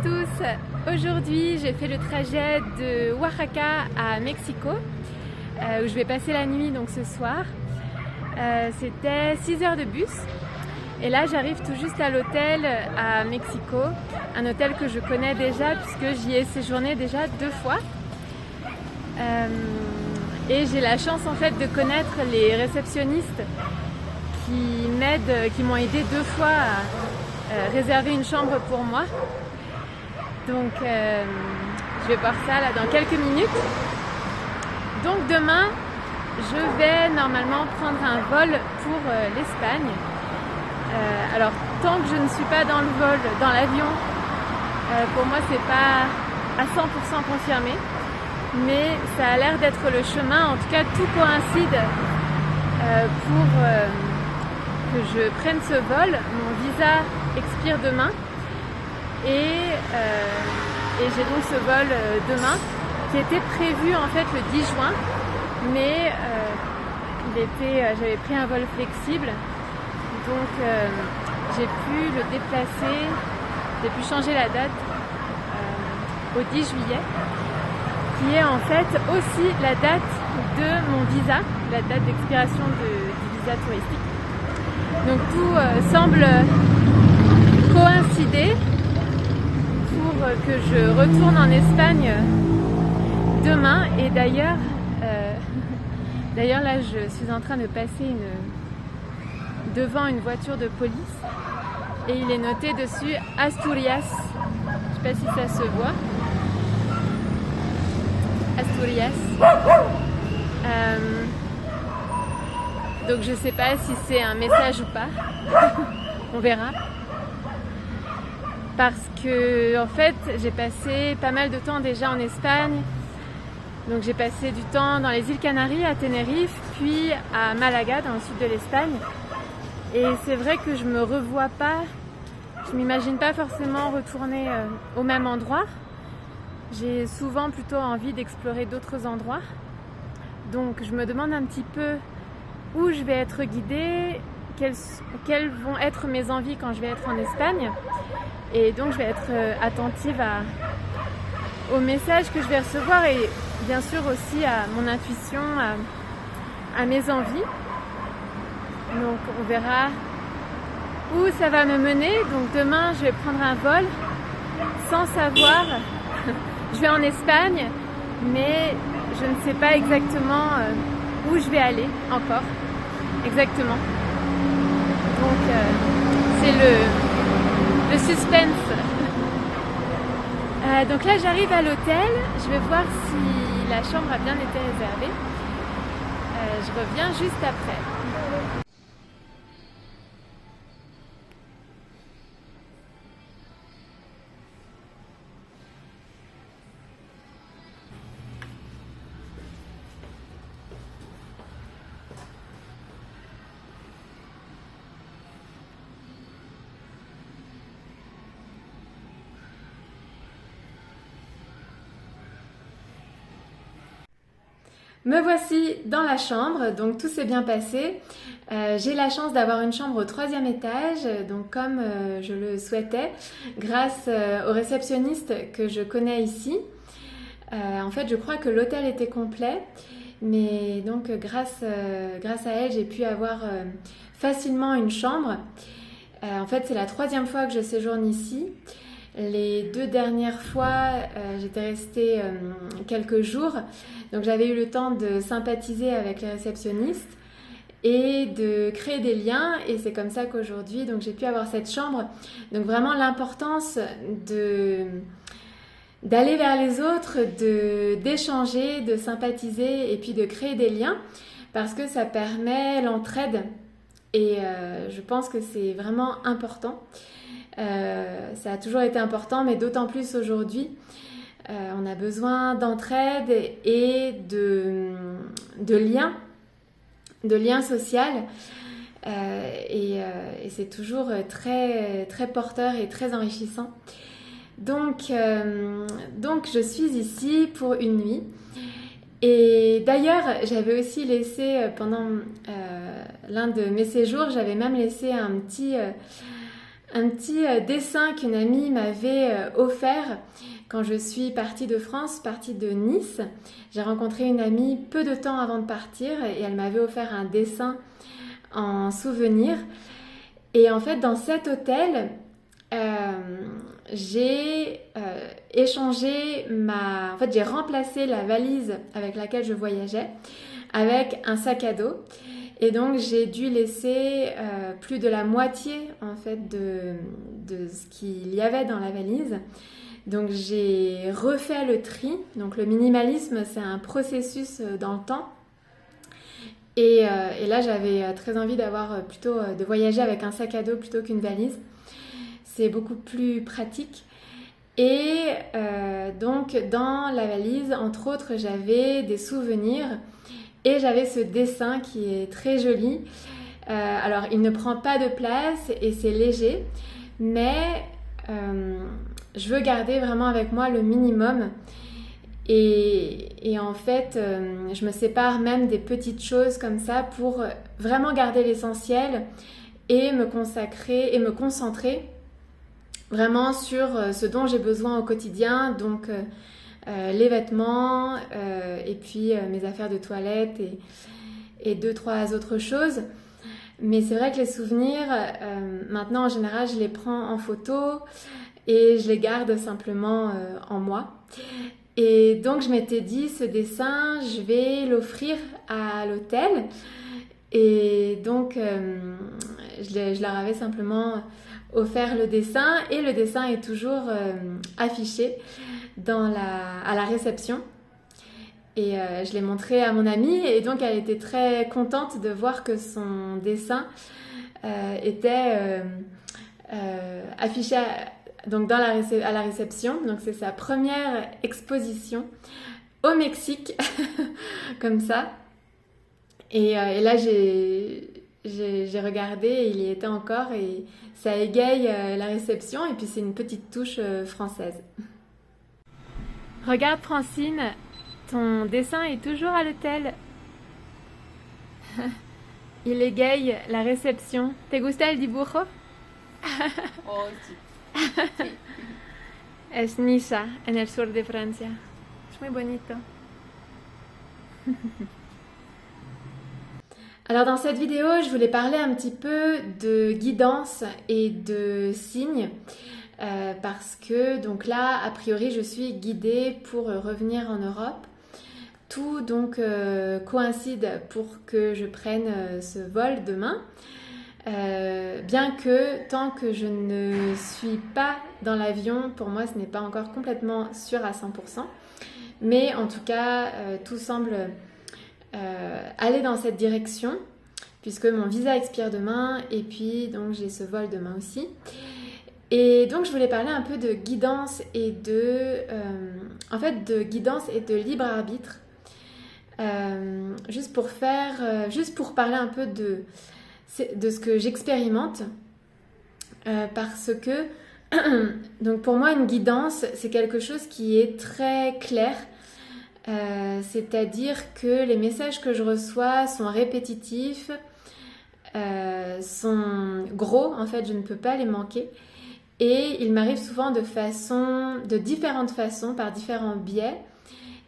tous! Aujourd'hui, j'ai fait le trajet de Oaxaca à Mexico, où je vais passer la nuit donc ce soir. C'était 6 heures de bus. Et là, j'arrive tout juste à l'hôtel à Mexico, un hôtel que je connais déjà puisque j'y ai séjourné déjà 2 fois. Et j'ai la chance en fait de connaître les réceptionnistes qui m'ont aidé 2 fois à réserver une chambre pour moi. Donc je vais voir ça là dans quelques minutes. Donc demain, je vais normalement prendre un vol pour l'Espagne. Alors tant que je ne suis pas dans le vol, dans l'avion, pour moi c'est pas à 100% confirmé. Mais ça a l'air d'être le chemin, en tout cas tout coïncide pour que je prenne ce vol. Mon visa expire demain et j'ai donc ce vol demain qui était prévu en fait le 10 juin, mais j'avais pris un vol flexible, donc j'ai pu le déplacer, j'ai pu changer la date au 10 juillet. Qui est en fait aussi la date de mon visa, la date d'expiration du visa touristique. Donc tout semble coïncider pour que je retourne en Espagne demain. Et d'ailleurs là je suis en train de passer devant une voiture de police et il est noté dessus Asturias. Je ne sais pas si ça se voit. Asturias. Donc je sais pas si c'est un message ou pas. On verra. Parce que en fait j'ai passé pas mal de temps déjà en Espagne. Donc j'ai passé du temps dans les îles Canaries, à Tenerife, puis à Malaga dans le sud de l'Espagne. Et c'est vrai que je me revois pas, je m'imagine pas forcément retourner au même endroit. J'ai souvent plutôt envie d'explorer d'autres endroits. Donc je me demande un petit peu où je vais être guidée, quelles vont être mes envies quand je vais être en Espagne. Et donc je vais être attentive aux messages que je vais recevoir et bien sûr aussi à mon intuition, à mes envies. Donc on verra où ça va me mener. Donc demain je vais prendre un vol sans savoir. Je vais en Espagne, mais je ne sais pas exactement où je vais aller encore, exactement. Donc c'est le suspense. Donc là j'arrive à l'hôtel, je vais voir si la chambre a bien été réservée. Je reviens juste après. Me voici dans la chambre, donc tout s'est bien passé. J'ai la chance d'avoir une chambre au 3e étage, donc comme je le souhaitais, grâce au réceptionniste que je connais ici. En fait, je crois que l'hôtel était complet, mais donc grâce à elle, j'ai pu avoir facilement une chambre. En fait, c'est la 3e fois que je séjourne ici. Les 2 dernières fois, j'étais restée quelques jours, donc j'avais eu le temps de sympathiser avec les réceptionnistes et de créer des liens, et c'est comme ça qu'aujourd'hui donc j'ai pu avoir cette chambre. Donc vraiment l'importance d'aller vers les autres, d'échanger, de sympathiser et puis de créer des liens, parce que ça permet l'entraide et je pense que c'est vraiment important. Ça a toujours été important, mais d'autant plus aujourd'hui. On a besoin d'entraide et de liens sociaux. Et c'est toujours très, très porteur et très enrichissant. Donc je suis ici pour une nuit. Et d'ailleurs, j'avais aussi laissé pendant l'un de mes séjours, j'avais même laissé un un petit dessin qu'une amie m'avait offert quand je suis partie de France, partie de Nice. J'ai rencontré une amie peu de temps avant de partir et elle m'avait offert un dessin en souvenir. Et en fait, dans cet hôtel, j'ai échangé En fait, j'ai remplacé la valise avec laquelle je voyageais avec un sac à dos. Et donc, j'ai dû laisser plus de la moitié, en fait, de ce qu'il y avait dans la valise. Donc, j'ai refait le tri. Donc, le minimalisme, c'est un processus dans le temps. Et là, j'avais très envie de voyager avec un sac à dos plutôt qu'une valise. C'est beaucoup plus pratique. Et donc, dans la valise, entre autres, j'avais des souvenirs et j'avais ce dessin qui est très joli. Alors, il ne prend pas de place et c'est léger, mais je veux garder vraiment avec moi le minimum. Et en fait, je me sépare même des petites choses comme ça pour vraiment garder l'essentiel et me concentrer vraiment sur ce dont j'ai besoin au quotidien, donc les vêtements et puis mes affaires de toilette et deux, trois autres choses. Mais c'est vrai que les souvenirs, maintenant en général, je les prends en photo et je les garde simplement en moi. Et donc je m'étais dit, ce dessin, je vais l'offrir à l'hôtel. Et donc je leur avais simplement offert le dessin et le dessin est toujours affiché à la réception. Et je l'ai montré à mon amie et donc elle était très contente de voir que son dessin était affiché donc à la réception. Donc c'est sa première exposition au Mexique, comme ça. Et là j'ai regardé et il y était encore et ça égaye la réception et puis c'est une petite touche française. Regarde Francine, ton dessin est toujours à l'hôtel. Il égaye la réception. ¿Te gusta el dibujo? Oh, sí. Sí. Es Niza, en el sur de Francia. Es muy bonito. Alors dans cette vidéo, je voulais parler un petit peu de guidance et de signes parce que donc là, a priori, je suis guidée pour revenir en Europe. Tout donc coïncide pour que je prenne ce vol demain. Bien que tant que je ne suis pas dans l'avion, pour moi ce n'est pas encore complètement sûr à 100%. Mais en tout cas, tout semble aller dans cette direction puisque mon visa expire demain et puis donc j'ai ce vol demain aussi. Et donc je voulais parler un peu de guidance et de guidance et de libre arbitre. Juste pour parler un peu de ce que j'expérimente parce que donc pour moi une guidance c'est quelque chose qui est très clair, c'est-à-dire que les messages que je reçois sont répétitifs, sont gros, en fait je ne peux pas les manquer et il m'arrive souvent de différentes façons, par différents biais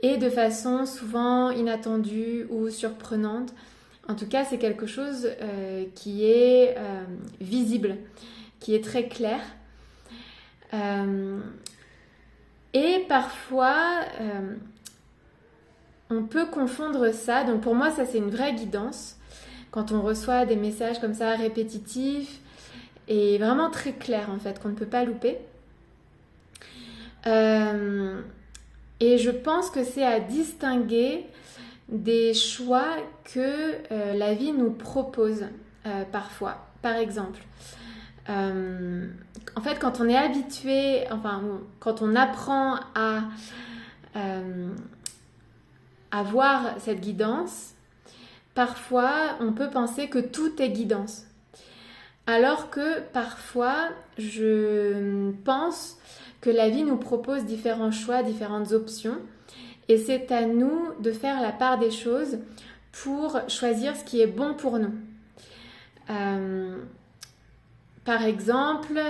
et de façon souvent inattendue ou surprenante. En tout cas, c'est quelque chose qui est visible, qui est très clair. Et parfois, on peut confondre ça. Donc pour moi, ça c'est une vraie guidance. Quand on reçoit des messages comme ça répétitifs et vraiment très clairs en fait, qu'on ne peut pas louper. Et je pense que c'est à distinguer des choix que la vie nous propose parfois. Par exemple, en fait, quand on est habitué, quand on apprend à voir cette guidance, parfois on peut penser que tout est guidance. Alors que parfois, je pense que la vie nous propose différents choix, différentes options. Et c'est à nous de faire la part des choses pour choisir ce qui est bon pour nous. par exemple,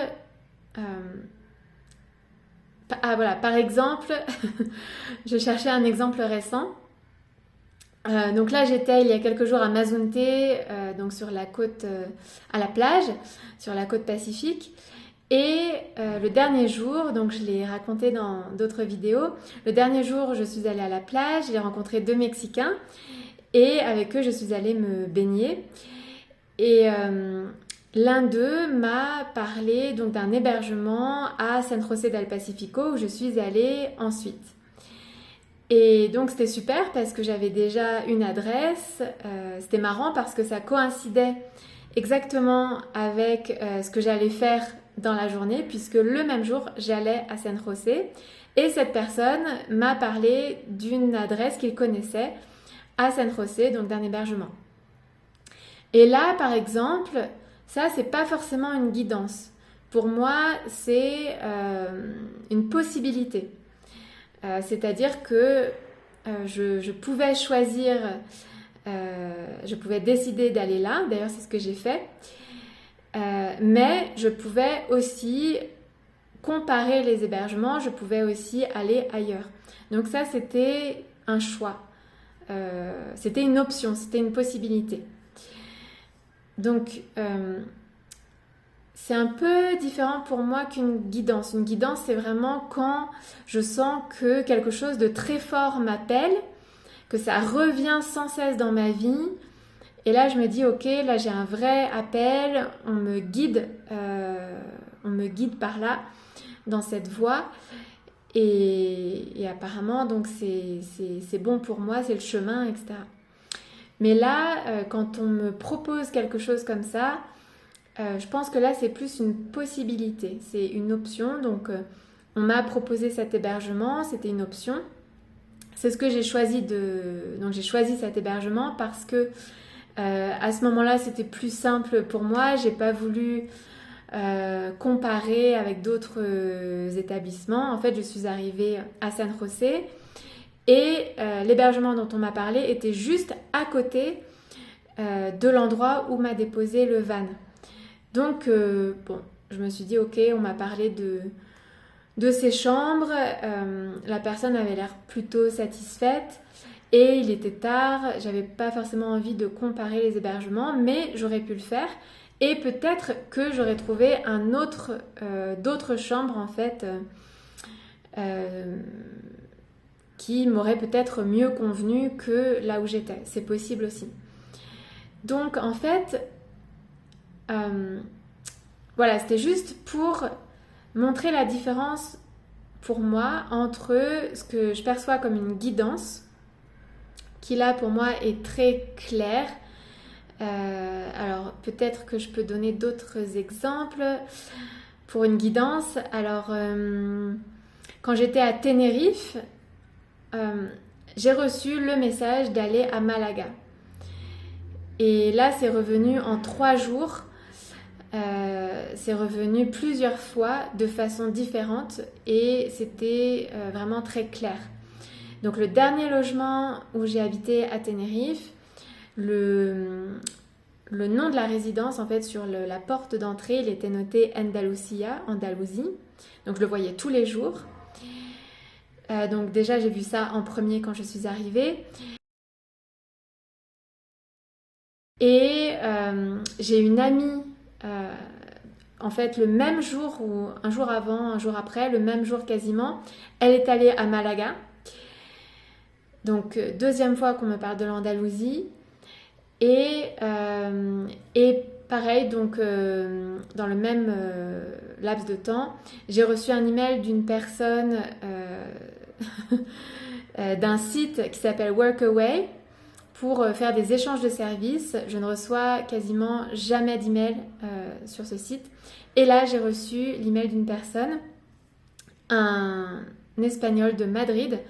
par exemple, je cherchais un exemple récent. Donc là, j'étais il y a quelques jours à Mazunte, donc sur la côte, à la plage, sur la côte Pacifique. Et le dernier jour, donc je l'ai raconté dans d'autres vidéos, le dernier jour, je suis allée à la plage, j'ai rencontré 2 Mexicains et avec eux, je suis allée me baigner. Et l'un d'eux m'a parlé donc d'un hébergement à San José del Pacifico où je suis allée ensuite. Et donc c'était super parce que j'avais déjà une adresse. C'était marrant parce que ça coïncidait exactement avec ce que j'allais faire dans la journée puisque le même jour j'allais à San José et cette personne m'a parlé d'une adresse qu'il connaissait à San José, donc d'un hébergement. Et là par exemple, ça c'est pas forcément une guidance. Pour moi c'est une possibilité. C'est-à-dire que je pouvais choisir, je pouvais décider d'aller là, d'ailleurs c'est ce que j'ai fait, mais je pouvais aussi comparer les hébergements, je pouvais aussi aller ailleurs. Donc ça c'était un choix, c'était une option, c'était une possibilité. Donc c'est un peu différent pour moi qu'une guidance. Une guidance, c'est vraiment quand je sens que quelque chose de très fort m'appelle, que ça revient sans cesse dans ma vie. Et là, je me dis, ok, là j'ai un vrai appel, on me guide par là, dans cette voie. Et apparemment, donc c'est bon pour moi, c'est le chemin, etc. Mais là, quand on me propose quelque chose comme ça, je pense que là, c'est plus une possibilité, c'est une option. Donc, on m'a proposé cet hébergement, c'était une option. C'est ce que j'ai choisi donc j'ai choisi cet hébergement parce que à ce moment-là, c'était plus simple pour moi. J'ai pas voulu comparer avec d'autres établissements. En fait, je suis arrivée à San José et l'hébergement dont on m'a parlé était juste à côté de l'endroit où m'a déposé le van. Donc, je me suis dit, ok, on m'a parlé de ces chambres. La personne avait l'air plutôt satisfaite et il était tard. J'avais pas forcément envie de comparer les hébergements, mais j'aurais pu le faire. Et peut-être que j'aurais trouvé d'autres chambres en fait qui m'auraient peut-être mieux convenu que là où j'étais. C'est possible aussi. Donc, en fait... voilà, c'était juste pour montrer la différence pour moi entre ce que je perçois comme une guidance, qui là pour moi est très claire. Alors peut-être que je peux donner d'autres exemples pour une guidance. Alors quand j'étais à Tenerife, j'ai reçu le message d'aller à Malaga. Et là c'est revenu en 3 jours. C'est revenu plusieurs fois de façon différente et c'était vraiment très clair. Donc le dernier logement où j'ai habité à Tenerife, le nom de la résidence en fait sur la porte d'entrée, il était noté Andalusia, Andalousie. Donc je le voyais tous les jours. Donc déjà j'ai vu ça en premier quand je suis arrivée. Et j'ai une amie en fait le même jour ou un jour avant, un jour après, le même jour quasiment, elle est allée à Malaga. Donc deuxième fois qu'on me parle de l'Andalousie et pareil donc dans le même laps de temps, j'ai reçu un email d'une personne d'un site qui s'appelle Workaway pour faire des échanges de services. Je ne reçois quasiment jamais d'email sur ce site. Et là, j'ai reçu l'email d'une personne, un Espagnol de Madrid,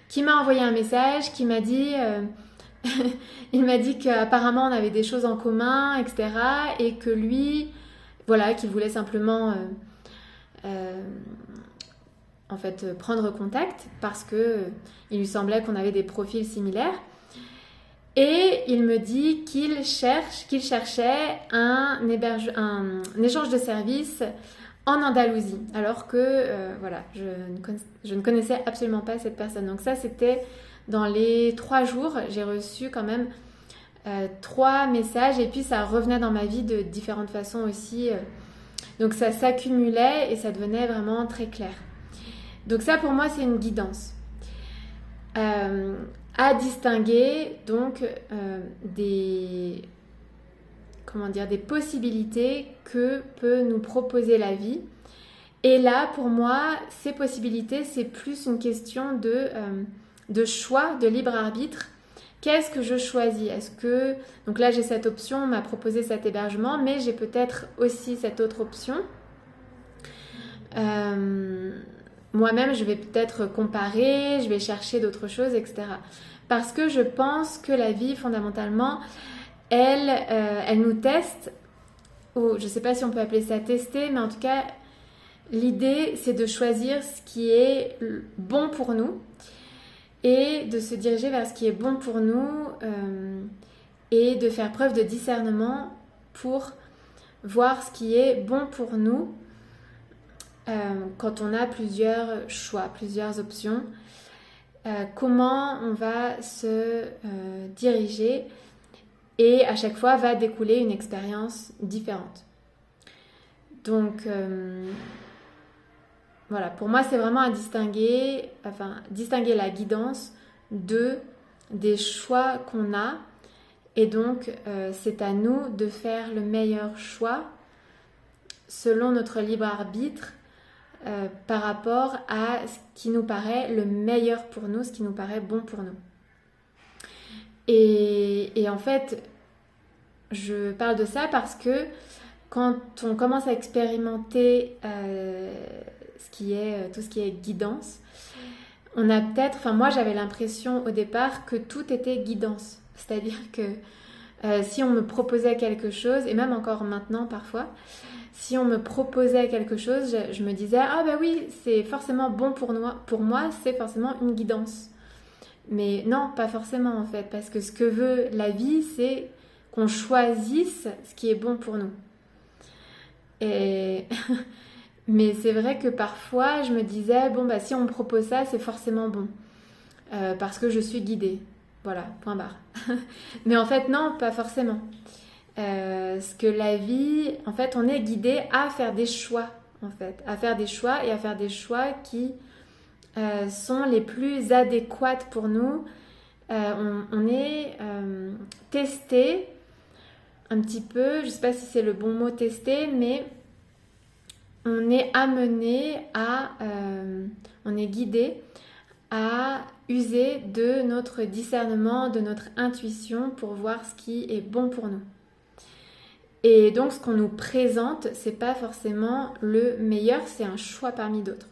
qui m'a envoyé un message, qui m'a dit... il m'a dit qu'apparemment on avait des choses en commun, etc. Et que lui, voilà, qu'il voulait simplement en fait prendre contact parce que il lui semblait qu'on avait des profils similaires. Et il me dit qu'il cherchait un échange de services en Andalousie, alors que voilà, je ne connaissais absolument pas cette personne. Donc ça, c'était dans les 3 jours. J'ai reçu quand même 3 messages et puis ça revenait dans ma vie de différentes façons aussi. Donc ça s'accumulait et ça devenait vraiment très clair. Donc ça, pour moi, c'est une guidance. À distinguer donc des possibilités que peut nous proposer la vie. Et là, pour moi, ces possibilités, c'est plus une question de choix, de libre arbitre. Qu'est-ce que je choisis? Donc là, j'ai cette option, on m'a proposé cet hébergement, mais j'ai peut-être aussi cette autre option. Moi-même, je vais peut-être comparer, je vais chercher d'autres choses, etc. Parce que je pense que la vie, fondamentalement, elle nous teste, ou je ne sais pas si on peut appeler ça tester, mais en tout cas, l'idée, c'est de choisir ce qui est bon pour nous et de se diriger vers ce qui est bon pour nous et de faire preuve de discernement pour voir ce qui est bon pour nous quand on a plusieurs choix, plusieurs options. Comment on va se diriger et à chaque fois va découler une expérience différente. Donc voilà, pour moi c'est vraiment à distinguer la guidance des choix qu'on a et donc c'est à nous de faire le meilleur choix selon notre libre arbitre par rapport à ce qui nous paraît le meilleur pour nous, ce qui nous paraît bon pour nous. Et en fait, je parle de ça parce que quand on commence à expérimenter tout ce qui est guidance, on a moi j'avais l'impression au départ que tout était guidance. C'est-à-dire que si on me proposait quelque chose, et même encore maintenant parfois, si on me proposait quelque chose, je me disais « Ah ben oui, c'est forcément bon pour moi, c'est forcément une guidance. » Mais non, pas forcément en fait, parce que ce que veut la vie, c'est qu'on choisisse ce qui est bon pour nous. Et... Mais c'est vrai que parfois, je me disais « Bon, bah si on me propose ça, c'est forcément bon, parce que je suis guidée. » Voilà, point barre. Mais en fait, non, pas forcément. Ce que la vie, en fait, on est guidé à faire des choix, en fait, à faire des choix et à faire des choix qui sont les plus adéquates pour nous. On est testé un petit peu, je ne sais pas si c'est le bon mot testé, mais on est amené on est guidé à user de notre discernement, de notre intuition pour voir ce qui est bon pour nous. Et donc, ce qu'on nous présente, c'est pas forcément le meilleur, c'est un choix parmi d'autres.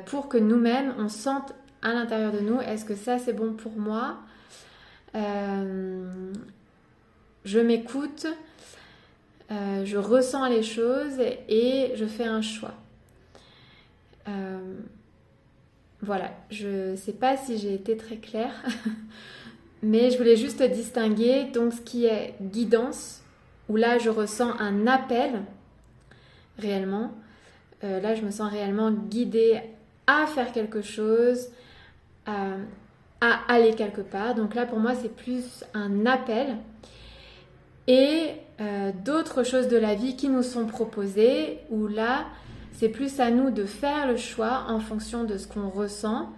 Pour que nous-mêmes, on sente à l'intérieur de nous, est-ce que ça, c'est bon pour moi? Je m'écoute, je ressens les choses et je fais un choix. Voilà, je ne sais pas si j'ai été très claire, mais je voulais juste distinguer donc ce qui est guidance, où là je ressens un appel réellement. Là je me sens réellement guidée à faire quelque chose, à aller quelque part. Donc là pour moi c'est plus un appel. Et d'autres choses de la vie qui nous sont proposées, où là c'est plus à nous de faire le choix en fonction de ce qu'on ressent,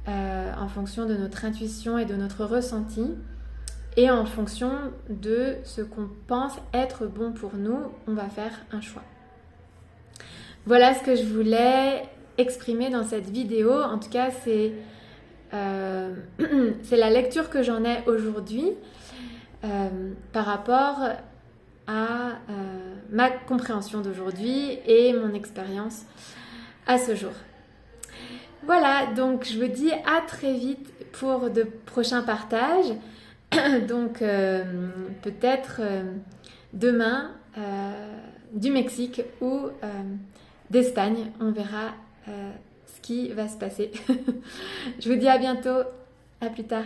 en fonction de notre intuition et de notre ressenti, et en fonction de ce qu'on pense être bon pour nous, on va faire un choix. Voilà ce que je voulais exprimer dans cette vidéo. En tout cas, c'est la lecture que j'en ai aujourd'hui par rapport à ma compréhension d'aujourd'hui et mon expérience à ce jour. Voilà, donc je vous dis à très vite pour de prochains partages. Donc peut-être demain du Mexique ou d'Espagne, on verra ce qui va se passer. Je vous dis à bientôt, à plus tard.